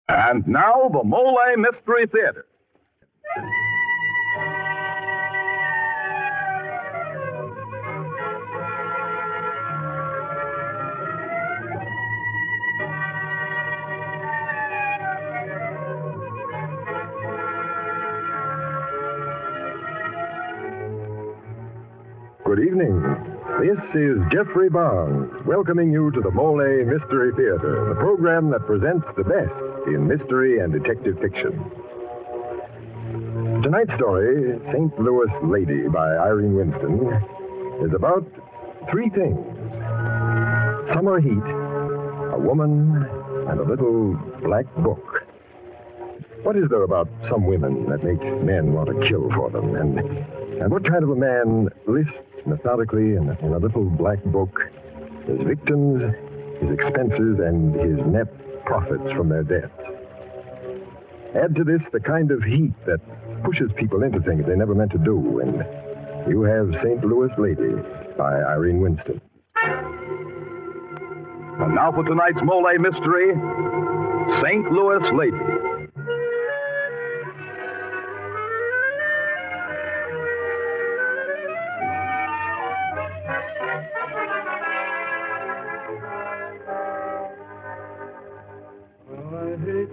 And now, the Mollé Mystery Theater. Good evening. This is Jeffrey Barnes, welcoming you to the Mollé Mystery Theater, the program that presents the best in mystery and detective fiction. Tonight's story, St. Louis Lady by Irene Winston, is about three things: summer heat, a woman, and a little black book. What is there about some women that makes men want to kill for them? And what kind of a man lists methodically in a little black book his victims, his expenses, and his net profits from their deaths? Add to this the kind of heat that pushes people into things they never meant to do, and you have St. Louis Lady by Irene Winston. And now for tonight's Mollé Mystery, St. Louis Lady.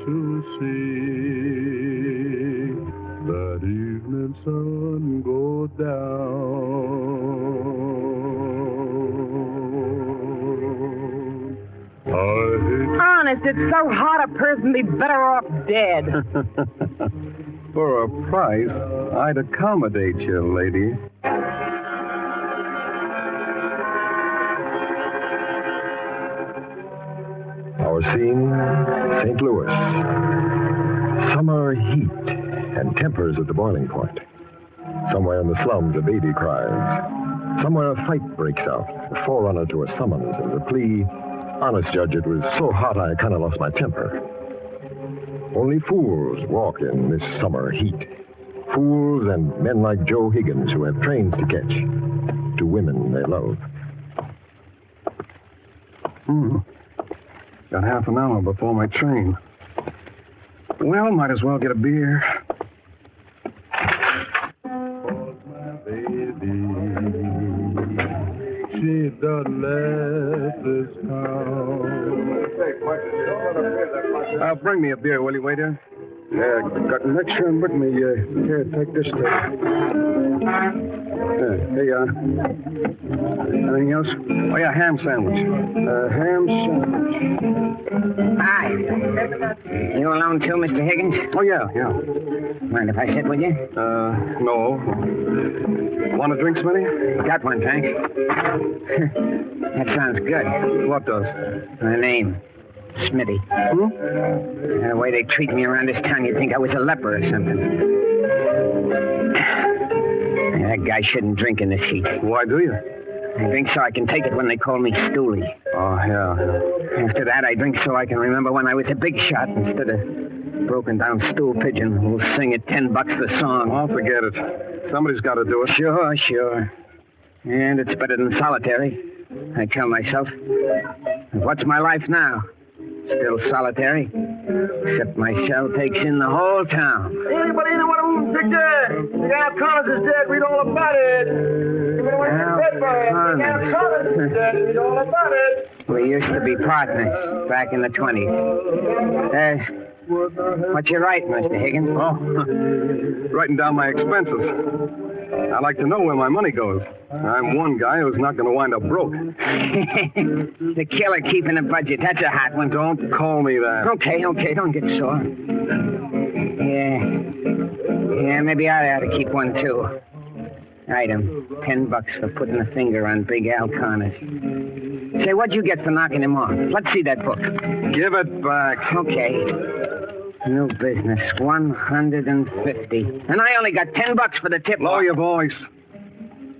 To see that evening sun go down. Honest, it's so hot a person be better off dead. For a price, I'd accommodate you, lady. Our scene, St. Louis. Summer heat and tempers at the boiling point. Somewhere in the slums, a baby cries. Somewhere a fight breaks out, a forerunner to a summons, and the plea, "Honest, Judge, it was so hot I kind of lost my temper." Only fools walk in this summer heat. Fools and men like Joe Higgins who have trains to catch to women they love. Got half an hour before my train. Well, might as well get a beer. She done left this town. Bring me a beer, will you, waiter? Yeah, got an extra one with me. Here, take this thing. Here you are. Anything else? Oh, yeah, ham sandwich. Ham sandwich. Hi. You alone too, Mr. Higgins? Oh, yeah. Mind if I sit with you? No. Want a drink, Smitty? Got one, thanks. That sounds good. What does? My name, Smitty. The way they treat me around this town, you'd think I was a leper or something. That guy shouldn't drink in this heat. Why do you? I drink so I can take it when they call me Stoolie. Oh, yeah. After that, I drink so I can remember when I was a big shot instead of broken down stool pigeon who'll sing at $10 the song. Oh, forget it. Somebody's got to do it. Sure. And it's better than solitary, I tell myself. What's my life now? Still solitary. Except my cell takes in the whole town. Anybody know what I'm dead? The guy Connors is dead. Read all about it. Read all about it. We used to be partners back in the 20s. What you writing, Mr. Higgins? Oh, writing down my expenses. I like to know where my money goes. I'm one guy who's not going to wind up broke. The killer keeping the budget. That's a hot one. Don't call me that. Okay. Don't get sore. Yeah, maybe I ought to keep one, too. Item, $10 for putting a finger on Big Al Connors. Say, what'd you get for knocking him off? Let's see that book. Give it back. Okay. New business, 150. And I only got $10 for the tip. Lower your voice.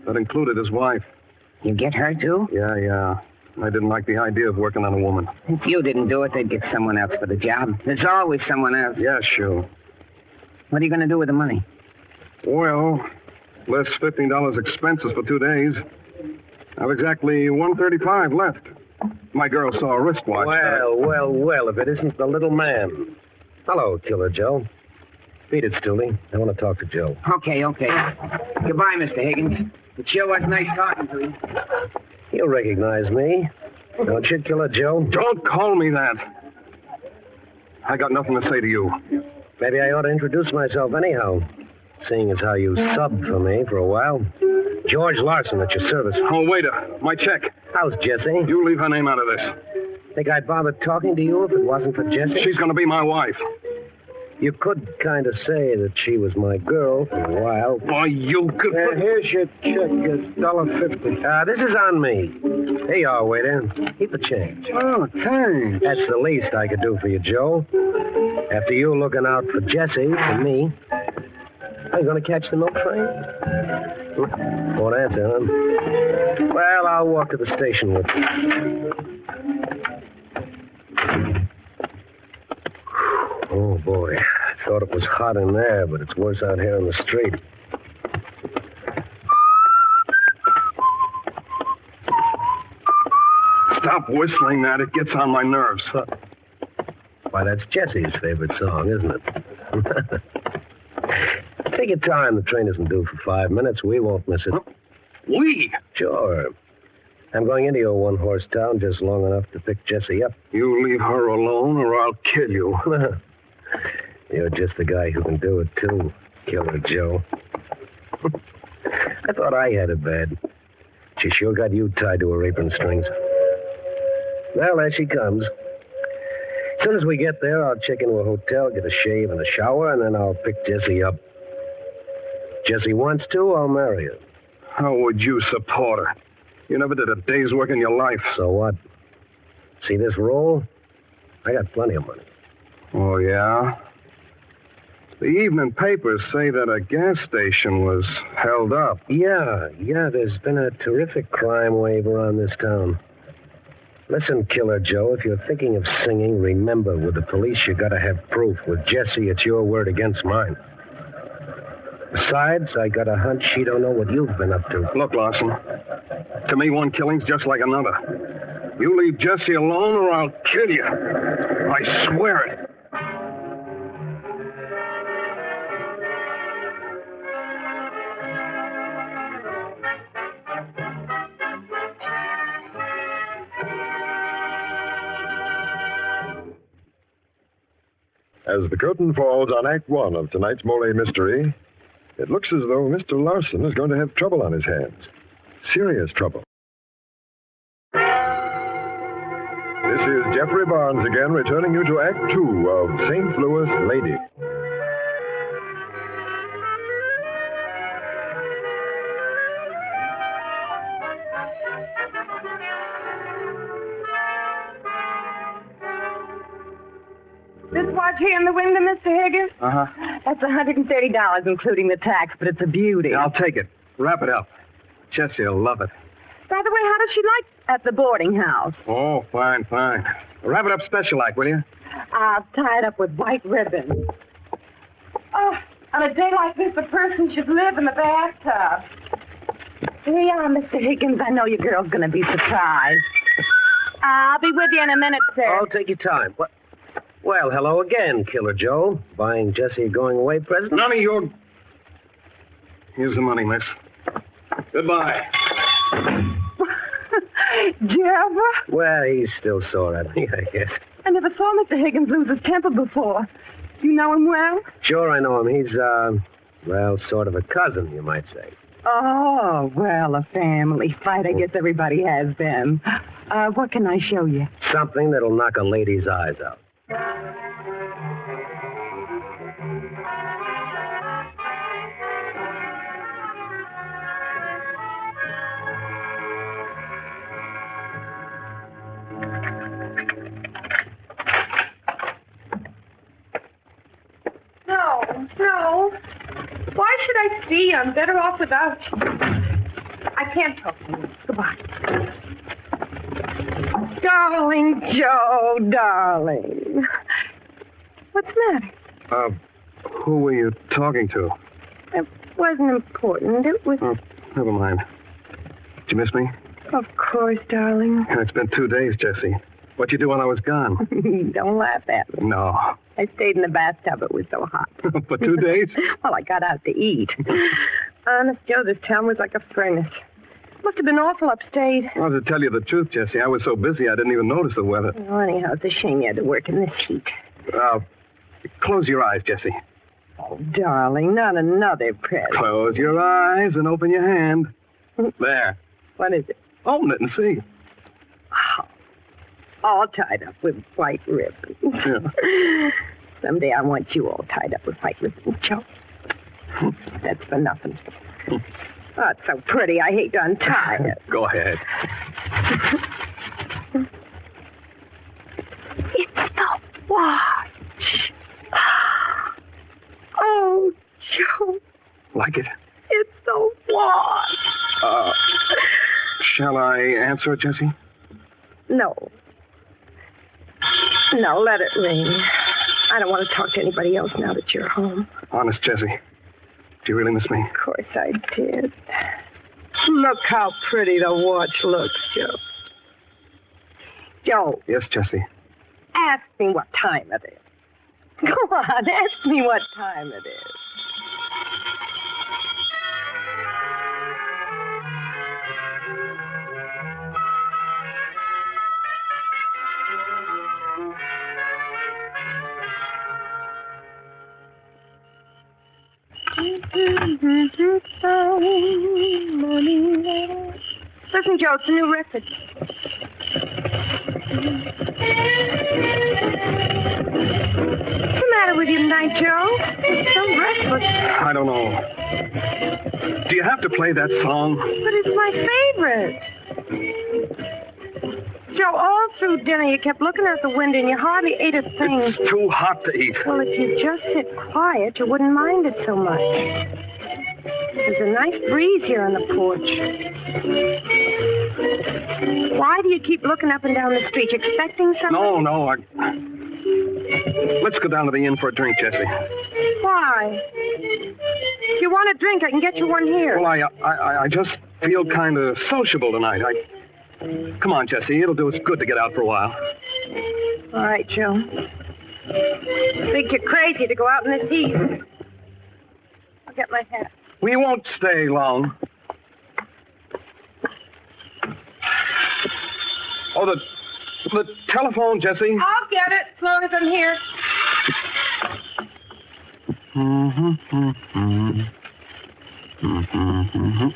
That included his wife. You get her, too? Yeah. I didn't like the idea of working on a woman. If you didn't do it, they'd get someone else for the job. There's always someone else. Yeah, sure. What are you going to do with the money? Well, less $15 expenses for 2 days. I've exactly $135 left. My girl saw a wristwatch. Well, if it isn't the little man. Hello, Killer Joe. Beat it, Stilly. I want to talk to Joe. Okay. Goodbye, Mr. Higgins. It sure was nice talking to you. You recognize me, don't you, Killer Joe? Don't call me that. I got nothing to say to you. Maybe I ought to introduce myself anyhow, seeing as how you subbed for me for a while. George Larson at your service. Oh, waiter, my check. How's Jessie? You leave her name out of this. Think I'd bother talking to you if it wasn't for Jessie? She's going to be my wife. You could kind of say that she was my girl for a while. Why, you could... Here's your check. It's $1.50. This is on me. Here you are, waiter. Keep the change. Oh, thanks. That's the least I could do for you, Joe. After you looking out for Jessie, for me. Are you going to catch the milk train? Won't answer, huh? Well, I'll walk to the station with you. Oh, boy. I thought it was hot in there, but it's worse out here on the street. Stop whistling that. It gets on my nerves. Why, that's Jessie's favorite song, isn't it? Take your time. The train isn't due for 5 minutes. We won't miss it. We? Sure. I'm going into your one-horse town just long enough to pick Jessie up. You leave her alone or I'll kill you. You're just the guy who can do it, too, Killer Joe. I thought I had it bad. She sure got you tied to her apron strings. Well, there she comes. As soon as we get there, I'll check into a hotel, get a shave and a shower, and then I'll pick Jessie up. Jessie wants to, I'll marry her. How would you support her? You never did a day's work in your life. So what? See this roll? I got plenty of money. Oh, yeah? The evening papers say that a gas station was held up. Yeah, there's been a terrific crime wave around this town. Listen, Killer Joe, if you're thinking of singing, remember, with the police, you gotta have proof. With Jessie, it's your word against mine. Besides, I got a hunch she don't know what you've been up to. Look, Larson, to me, one killing's just like another. You leave Jessie alone or I'll kill you. I swear it. As the curtain falls on Act One of tonight's Mollé mystery, it looks as though Mr. Larson is going to have trouble on his hands. Serious trouble. This is Jeffrey Barnes again, returning you to Act Two of St. Louis Lady. This watch here in the window, Mr. Higgins? Uh-huh. That's $130, including the tax, but it's a beauty. I'll take it. Wrap it up. Jessie will love it. By the way, how does she like at the boarding house? Oh, fine. Wrap it up special-like, will you? I'll tie it up with white ribbon. Oh, on a day like this, a person should live in the bathtub. Here you are, Mr. Higgins. I know your girl's going to be surprised. I'll be with you in a minute, sir. I'll take your time. What? Well, hello again, Killer Joe. Buying Jessie a going-away present? None of your... Here's the money, miss. Goodbye. Jeff? Well, he's still sore at me, I guess. I never saw Mr. Higgins lose his temper before. You know him well? Sure, I know him. He's, well, sort of a cousin, you might say. Oh, well, a family fight. I guess everybody has them. What can I show you? Something that'll knock a lady's eyes out. No. Why should I see you? I'm better off without you. I can't talk to you. Goodbye. Darling Joe, darling. What's the matter? Who were you talking to? It wasn't important. It was... Oh, never mind. Did you miss me? Of course, darling. It's been 2 days, Jessie. What'd you do while I was gone? Don't laugh at me. No. I stayed in the bathtub. It was so hot. For 2 days? Well, I got out to eat. Honest, Joe, this town was like a furnace. Must have been awful upstate. Well, to tell you the truth, Jessie, I was so busy I didn't even notice the weather. Oh, anyhow, it's a shame you had to work in this heat. Close your eyes, Jessie. Oh, darling, not another present. Close your eyes and open your hand. There. What is it? Open it and see. Oh, all tied up with white ribbons. Yeah. Someday I want you all tied up with white ribbons, Joe. That's for nothing. Oh, it's so pretty. I hate to untie it. Go ahead. It's the watch. Oh, Joe. Like it? It's the watch. Shall I answer it, Jessie? No. No, let it ring. I don't want to talk to anybody else now that you're home. Honest, Jessie. Do you really miss me? Of course I did. Look how pretty the watch looks, Joe. Joe, Yes, Jessie. ask me what time it is. Go on, ask me what time it is. Listen, Joe, it's a new record. What's the matter with you tonight, Joe? You're so restless. I don't know. Do you have to play that song? But it's my favorite. Joe, all through dinner you kept looking out the window and you hardly ate a thing. It's too hot to eat. Well, if you just sit quiet, you wouldn't mind it so much. There's a nice breeze here on the porch. Why do you keep looking up and down the street? You expecting something? No. Let's go down to the inn for a drink, Jessie. Why? If you want a drink, I can get you one here. Well, I just feel kind of sociable tonight. Come on, Jessie. It'll do us good to get out for a while. All right, Joe. Think you're crazy to go out in this heat. I'll get my hat. We won't stay long. Oh, the telephone, Jessie. I'll get it as long as I'm here.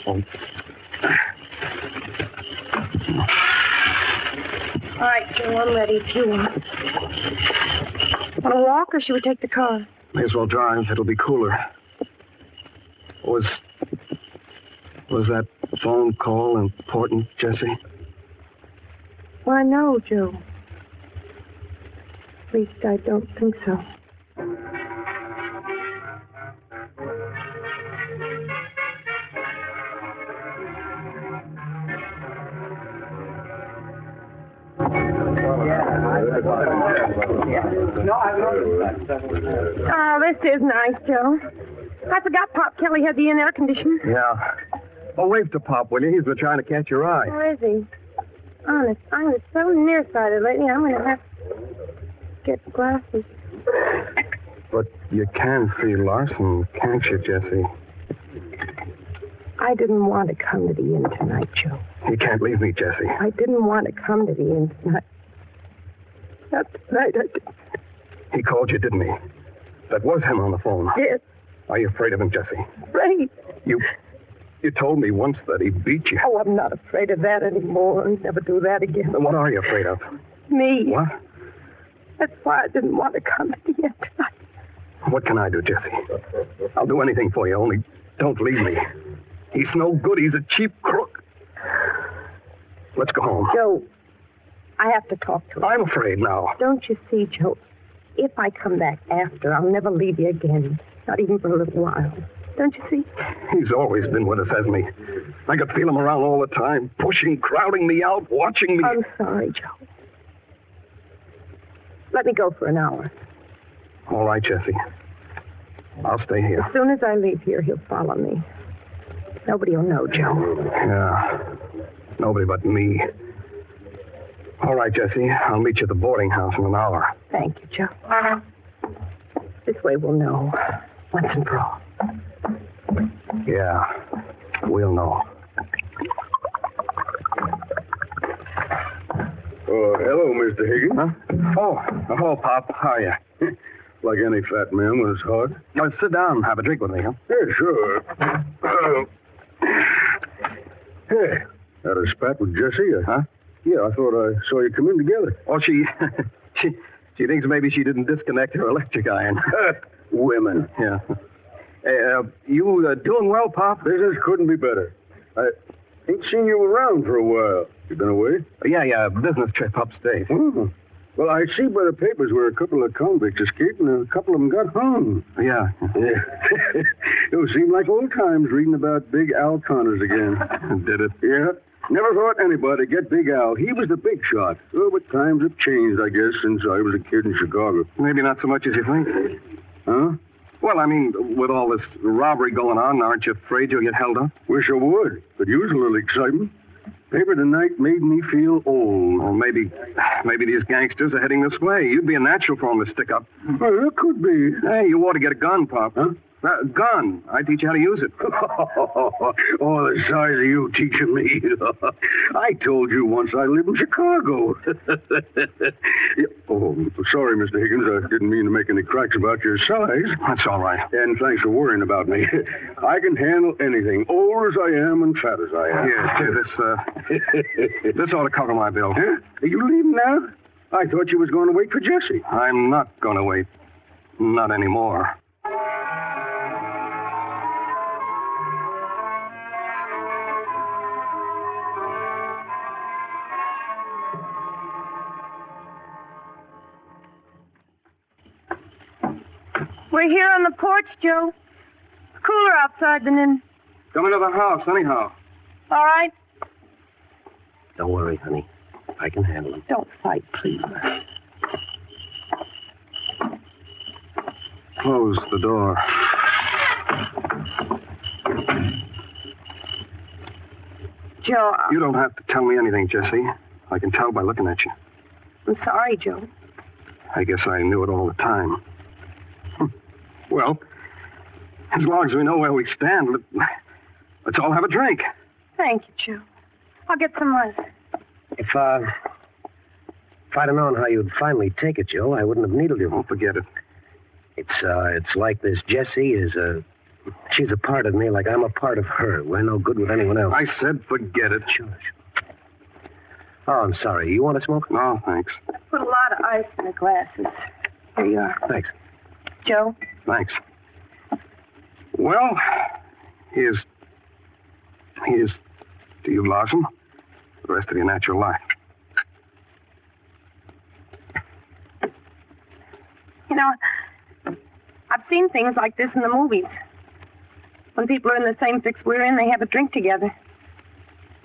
Oh. All right, Joe, I'm ready if you want. Want to walk or should we take the car? May as well drive. It'll be cooler. Was that phone call important, Jessie? Why, no, Joe. At least I don't think so. Oh, this is nice, Joe. I forgot Pop Kelly had the in-air conditioning. Yeah. Oh, wave to Pop, will you? He's been trying to catch your eye. Where is he? Honest, I was so nearsighted lately, I'm going to have to get glasses. But you can see Larson, can't you, Jessie? I didn't want to come to the inn tonight, Joe. You can't leave me, Jessie. I didn't want to come to the inn tonight. Not tonight, I did. He called you, didn't he? That was him on the phone. Yes, Are you afraid of him, Jessie? afraid. You told me once that he beat you. Oh, I'm not afraid of that anymore. I'll never do that again. Then what are you afraid of? Me. What? That's why I didn't want to come to the inn tonight. What can I do, Jessie? I'll do anything for you, only don't leave me. He's no good. He's a cheap crook. Let's go home. Joe, I have to talk to him. I'm afraid now. Don't you see, Joe? If I come back after, I'll never leave you again. Not even for a little while. Don't you see? He's always been with us, hasn't he? I could feel him around all the time, pushing, crowding me out, watching me. I'm sorry, Joe. Let me go for an hour. All right, Jessie. I'll stay here. As soon as I leave here, he'll follow me. Nobody will know, Joe. Yeah. Nobody but me. All right, Jessie. I'll meet you at the boarding house in an hour. Thank you, Joe. This way we'll know. Once and for all. Yeah, we'll know. Oh, hello, Mr. Higgins. Huh? Oh, Pop, how are you? Like any fat man with his heart. Oh, sit down and have a drink with me, huh? Yeah, sure. Hey, had a spat with Jessie? Huh? Yeah, I thought I saw you come in together. Oh, she thinks maybe she didn't disconnect her electric iron. Women. Yeah. Hey, you doing well, Pop? Business couldn't be better. I ain't seen you around for a while. You been away? Yeah, business trip upstate. Oh. Well, I see by the papers where a couple of convicts escaped and a couple of them got hung. Yeah. It seemed like old times reading about Big Al Connors again. Did it? Yeah. Never thought anybody'd get Big Al. He was the big shot. Oh, but times have changed, I guess, since I was a kid in Chicago. Maybe not so much as you think. Huh? Well, I mean, with all this robbery going on, aren't you afraid you'll get held up? Wish I would. Could use a little excitement. Paper tonight made me feel old. Well, maybe these gangsters are heading this way. You'd be a natural for them to stick up. Well, it could be. Hey, you ought to get a gun, Pop. Huh? Gun. I teach you how to use it. Oh, the size of you teaching me. I told you once I lived in Chicago. Oh, sorry, Mr. Higgins. I didn't mean to make any cracks about your size. That's all right. And thanks for worrying about me. I can handle anything, old as I am and fat as I am. Yeah, this ought to cover my bill. Huh? Are you leaving now? I thought you was going to wait for Jessie. I'm not going to wait. Not anymore. We're here on the porch, Joe. It's cooler outside than in. Come into the house, anyhow. All right? Don't worry, honey. I can handle it. Don't fight, please. Close the door. Joe, You don't have to tell me anything, Jessie. I can tell by looking at you. I'm sorry, Joe. I guess I knew it all the time. Well, as long as we know where we stand, let's all have a drink. Thank you, Joe. I'll get some ice. If I'd have known how you'd finally take it, Joe, I wouldn't have needed you. Don't forget it. It's like this Jessie is she's a part of me like I'm a part of her. We're no good with anyone else. I said forget it. Sure. Oh, I'm sorry. You want to smoke? No, thanks. I put a lot of ice in the glasses. Here you are. Thanks. Joe? Thanks. Well, here's to you, Lawson, the rest of your natural life. You know, I've seen things like this in the movies. When people are in the same fix we're in, they have a drink together.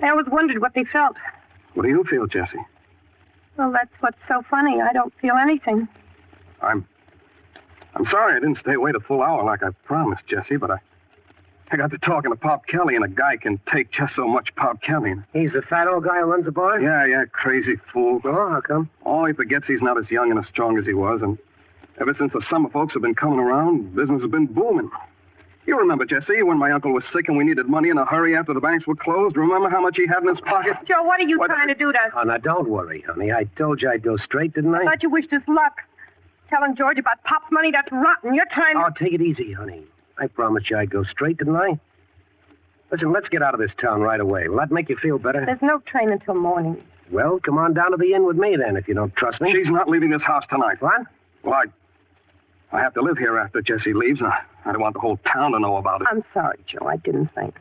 I always wondered what they felt. What do you feel, Jessie? Well, that's what's so funny. I don't feel anything. I'm sorry I didn't stay away the full hour like I promised, Jessie, but I got to talking to Pop Kelly, and a guy can take just so much Pop Kelly. He's the fat old guy who runs the bar? Yeah, crazy fool. Oh, how come? Oh, he forgets he's not as young and as strong as he was, and ever since the summer folks have been coming around, business has been booming. You remember, Jessie, when my uncle was sick and we needed money in a hurry after the banks were closed? Remember how much he had in his pocket? Joe, what are you trying to do to us? Oh, now, don't worry, honey. I told you I'd go straight, didn't I? I thought you wished us luck. Telling George about Pop's money, that's rotten. You're trying to... Oh, take it easy, honey. I promised you I'd go straight, didn't I? Listen, let's get out of this town right away. Will that make you feel better? There's no train until morning. Well, come on down to the inn with me, then, if you don't trust me. She's not leaving this house tonight. What? Well, I have to live here after Jessie leaves. I don't want the whole town to know about it. I'm sorry, Joe. I didn't think.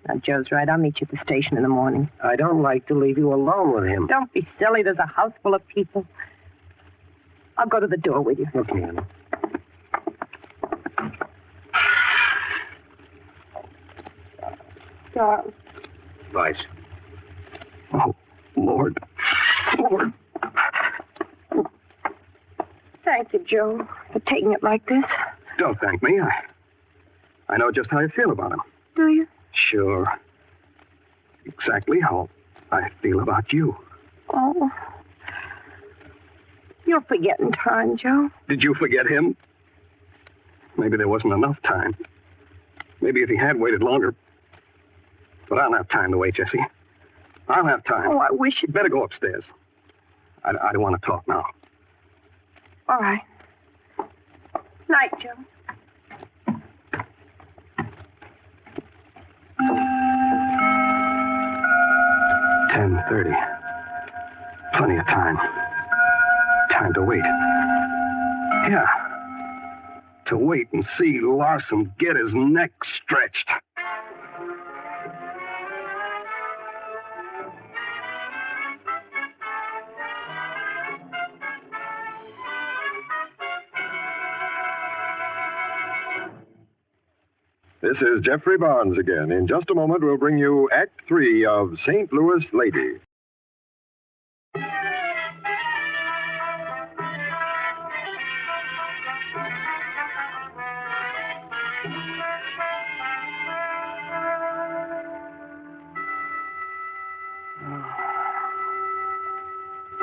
Now, Joe's right. I'll meet you at the station in the morning. I don't like to leave you alone with him. Don't be silly. There's a house full of people. I'll go to the door with you. Okay, honey. Darling. Vice. Oh, Lord. Lord. Thank you, Joe, for taking it like this. Don't thank me. I know just how you feel about him. Do you? Sure. Exactly how I feel about you. Oh. You're forgetting time, Joe. Did you forget him? Maybe there wasn't enough time. Maybe if he had waited longer. But I'll have time to wait, Jessie. I'll have time. Oh, I wish it... Better go upstairs. I don't want to talk now. All right. Night, Joe. $10:30. Plenty of time. Time to wait. Yeah. To wait and see Larson get his neck stretched. This is Jeffrey Barnes again. In just a moment, we'll bring you Act 3 of St. Louis Lady.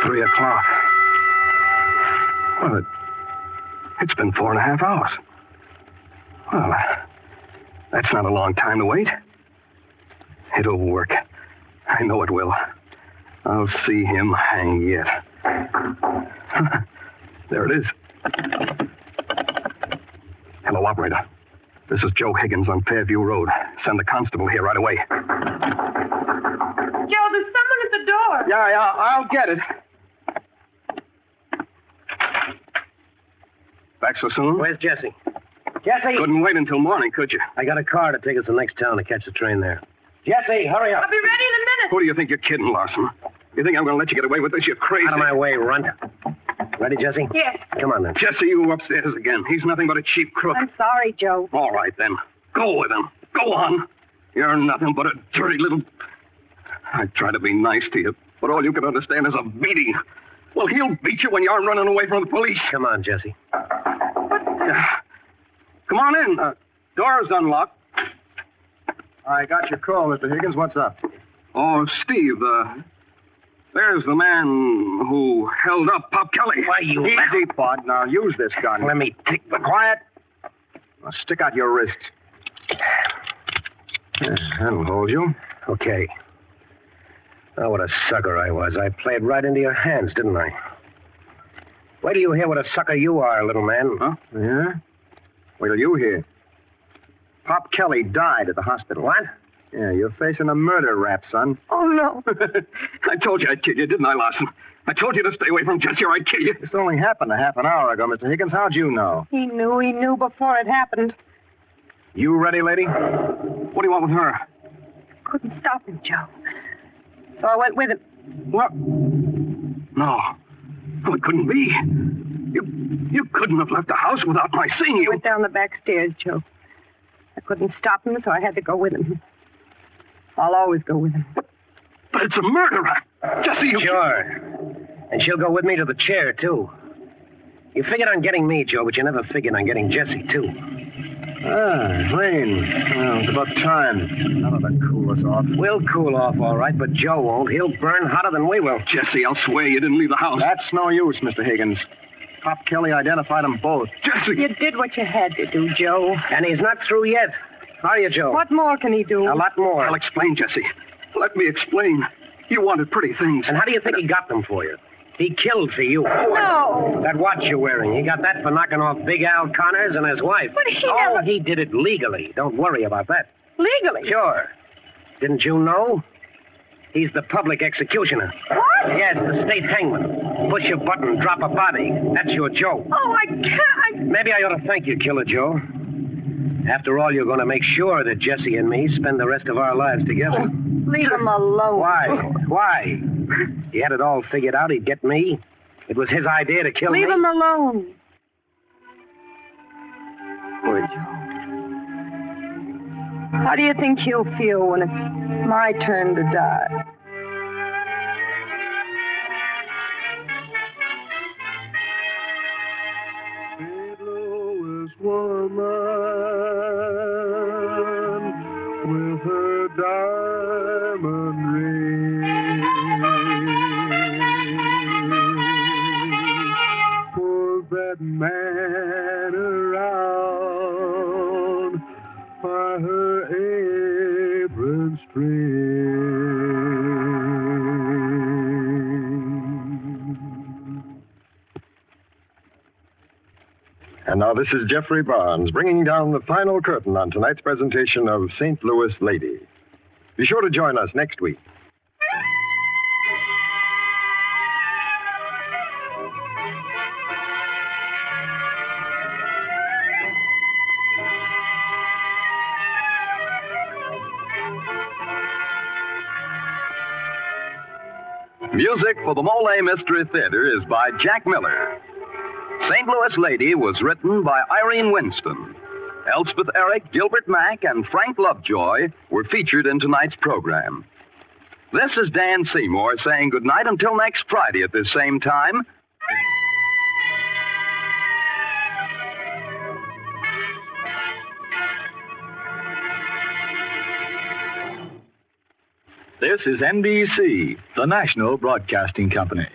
Three o'clock. Well, it's been 4.5 hours. Well, that's not a long time to wait. It'll work. I know it will. I'll see him hang yet. There it is. Hello, operator. This is Joe Higgins on Fairview Road. Send the constable here right away. Joe, there's someone at the door. Yeah, I'll get it. Back so soon? Where's Jesse? Jesse! Couldn't wait until morning, could you? I got a car to take us to the next town to catch the train there. Jesse, hurry up. I'll be ready in a minute. Who do you think you're kidding, Larson? You think I'm going to let you get away with this? You're crazy. Out of my way, runt. Ready, Jesse? Yes. Come on, then. Jesse, you upstairs again. He's nothing but a cheap crook. I'm sorry, Joe. All right, then. Go with him. Go on. You're nothing but a dirty little... I try to be nice to you, but all you can understand is a beating. Well, he'll beat you when you're running away from the police. Come on, Jesse. Come on in. Door's unlocked. I got your call, Mr. Higgins. What's up? Oh, Steve, there's the man who held up Pop Kelly. Why, you... Easy, Bud. Now use this gun. Let me take the... Quiet. Now stick out your wrist. Yeah, that'll hold you. Okay. Oh, what a sucker I was. I played right into your hands, didn't I? Wait till you hear what a sucker you are, little man. Huh? Yeah? Wait till you hear. Pop Kelly died at the hospital. What? Yeah, you're facing a murder rap, son. Oh, no. I told you I'd kill you, didn't I, Larson? I told you to stay away from Jesse or I'd kill you. This only happened a half an hour ago, Mr. Higgins. How'd you know? He knew before it happened. You ready, lady? What do you want with her? Couldn't stop him, Joe. So I went with him. What? No. No, it couldn't be. You couldn't have left the house without my seeing I you. went down the back stairs, Joe. I couldn't stop him, so I had to go with him. I'll always go with him. But it's a murder. Jesse, you... Sure. And she'll go with me to the chair, too. You figured on getting me, Joe, but you never figured on getting Jesse, too. Ah, rain. Well, it's about time. Now to cool us off. We'll cool off, all right, but Joe won't. He'll burn hotter than we will. Jesse, I'll swear you didn't leave the house. That's no use, Mr. Higgins. Pop Kelly identified them both. Jesse! You did what you had to do, Joe. And he's not through yet. Are you, Joe? What more can he do? A lot more. I'll explain, Jesse. Let me explain. You wanted pretty things. And how do you think he got them for you? He killed for you. No. That watch you're wearing, he got that for knocking off Big Al Connors and his wife. But he Oh, never... he did it legally. Don't worry about that. Legally? Sure. Didn't you know? He's the public executioner. What? Yes, the state hangman. Push a button, drop a body. That's your Joe. Oh, I can't. Maybe I ought to thank you, Killer Joe. After all, you're going to make sure that Jesse and me spend the rest of our lives together. Leave him alone. Why? Why? He had it all figured out he'd get me. It was his idea to kill me. Leave him alone. Poor Joe. How do you think he'll feel when it's my turn to die? St. Louis woman with her diamond ring pulls that man around apron string. And now this is Jeffrey Barnes bringing down the final curtain on tonight's presentation of St. Louis Lady. Be sure to join us next week. Music for the Mollé Mystery Theater is by Jack Miller. St. Louis Lady was written by Irene Winston. Elspeth Eric, Gilbert Mack, and Frank Lovejoy were featured in tonight's program. This is Dan Seymour saying goodnight until next Friday at this same time. This is NBC, the national broadcasting company.